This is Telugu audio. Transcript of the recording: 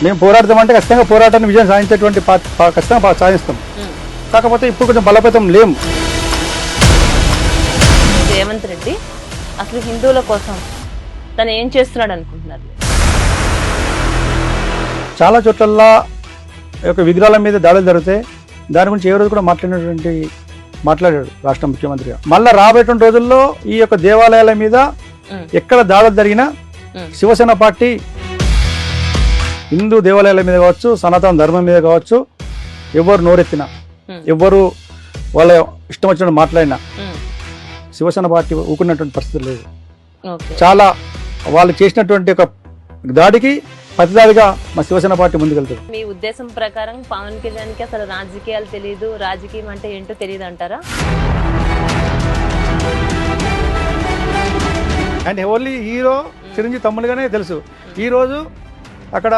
మేము పోరాడతామంటే ఖచ్చితంగా పోరాటాన్ని విజయం సాధించేటువంటి ఖచ్చితంగా సాధిస్తాం. కాకపోతే ఇప్పుడు కొంచెం బలోపేతం లేము. రేవంత్ రెడ్డి అసలు హిందువుల కోసం తను ఏం చేస్తున్నాడు అనుకుంటున్నారు? చాలా చోట్లల్లా యొక్క విగ్రహాల మీద దాడులు జరిగితే దాని గురించి ఏ రోజు కూడా మాట్లాడాడు రాష్ట్ర ముఖ్యమంత్రిగా. మళ్ళీ రాబోయేటువంటి రోజుల్లో ఈ యొక్క దేవాలయాల మీద ఎక్కడ దాడులు జరిగినా శివసేన పార్టీ హిందూ దేవాలయాల మీద కావచ్చు, సనాతన ధర్మం మీద కావచ్చు, ఎవరు నోరెత్తినా, ఎవరు వాళ్ళ ఇష్టం వచ్చినట్టు మాట్లాడినా శివసేన పార్టీ ఊకున్నటువంటి పరిస్థితి లేదు. చాలా వాళ్ళు చేసినటువంటి ఒక దాడికి ప్రతిదాడిగా మా శివసేన పార్టీ ముందుకెళ్తుంది. మీ ఉద్దేశం ప్రకారం పవన్ కళ్యాణ్కి అసలు రాజకీయాలు తెలియదు, రాజకీయం అంటే ఏంటో తెలియదు అంటారా? అండ్ ఓన్లీ హీరో చిరంజీవి తమ్ముడుగానే తెలుసు. ఈరోజు అక్కడ